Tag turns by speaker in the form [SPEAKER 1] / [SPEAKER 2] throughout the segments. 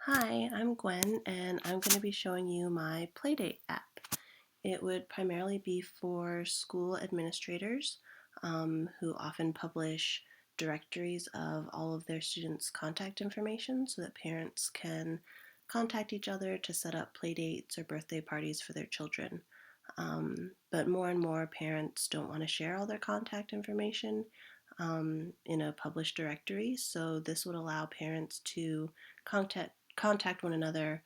[SPEAKER 1] Hi, I'm Gwen, and I'm going to be showing you my PlayDate app. It would primarily be for school administrators who often publish directories of all of their students' contact information so that parents can contact each other to set up playdates or birthday parties for their children. But more and more parents don't want to share all their contact information in a published directory, so this would allow parents to contact one another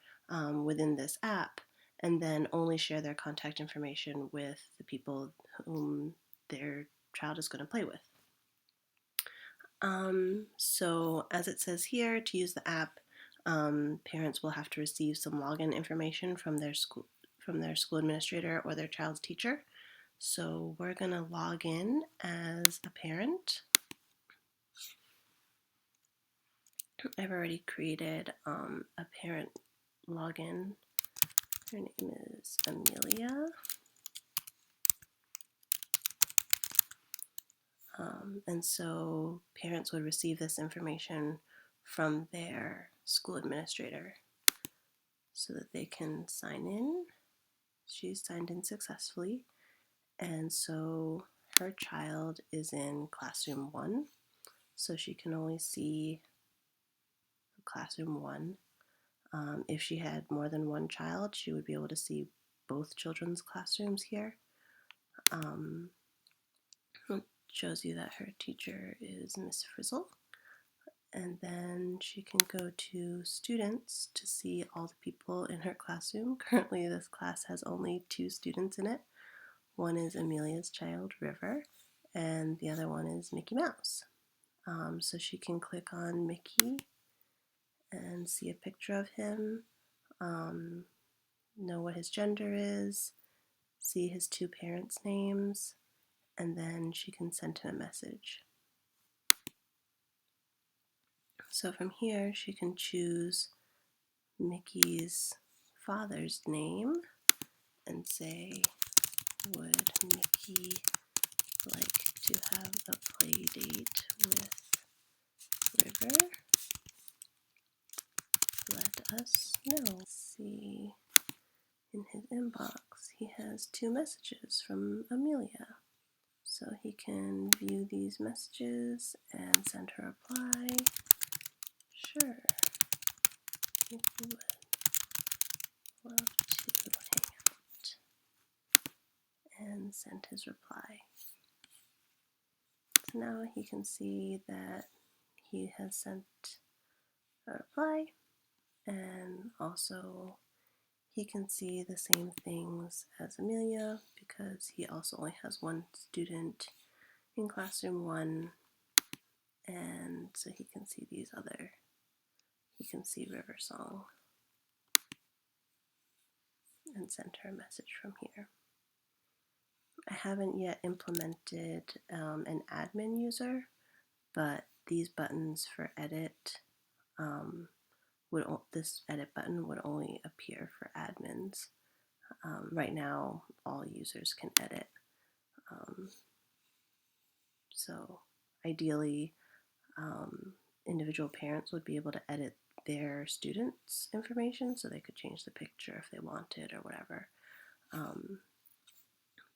[SPEAKER 1] within this app and then only share their contact information with the people whom their child is going to play with. So as it says here, to use the app, parents will have to receive some login information from their school administrator or their child's teacher. So we're going to log in as a parent. I've already created a parent login. Her name is Amelia. And so parents would receive this information from their school administrator so that they can sign in. She's signed in successfully. And so her child is in classroom 1. So she can only see classroom 1. If she had more than one child, she would be able to see both children's classrooms here. It shows you that her teacher is Miss Frizzle. And then she can go to students to see all the people in her classroom. Currently, this class has only 2 students in it. One is Amelia's child, River, and the other one is Mickey Mouse. So she can click on Mickey and see a picture of him, know what his gender is, see his 2 parents' names, and then she can send him a message. So from here, she can choose Mickey's father's name and say, would Mickey like to have a play date with River? Let us know. Let's see, in his inbox, he has 2 messages from Amelia. So he can view these messages and send her a reply. Sure, Mickey would love to hang out, and send his reply. So now he can see that he has sent a reply, and also he can see the same things as Amelia because he also only has 1 student in classroom 1, and so he can see he can see River Song and send her a message from here. I haven't yet implemented an admin user, but these buttons for edit, this edit button would only appear for admins. Right now, all users can edit. So ideally, individual parents would be able to edit their students' information so they could change the picture if they wanted or whatever.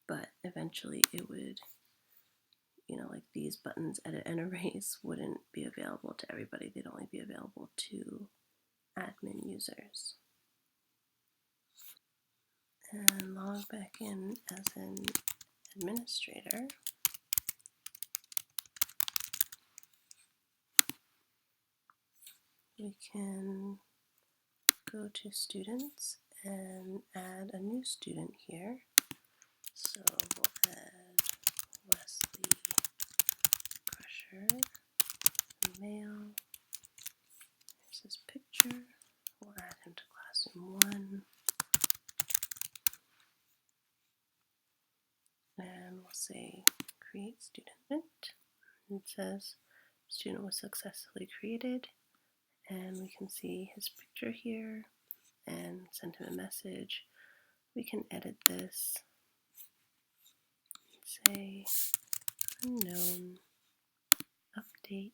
[SPEAKER 1] But eventually it would, like these buttons, edit and erase, wouldn't be available to everybody. They'd only be available to admin users. And log back in as an administrator. We can go to students and add a new student here. So we'll add Wesley Crusher, male. Here's his picture. We'll add him to classroom 1. And we'll say create student. It says student was successfully created. And we can see his picture here and send him a message. We can edit this and say unknown update.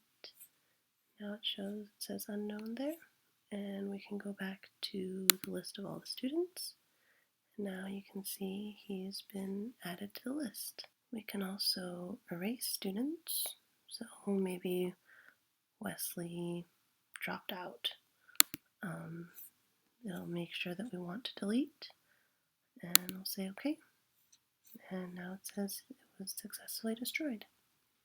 [SPEAKER 1] Now it says unknown there, And we can go back to the list of all the students. Now you can see he's been added to the list. We can also erase students. So maybe Wesley dropped out. It'll make sure that we want to delete, and we'll say OK. And now it says it was successfully destroyed.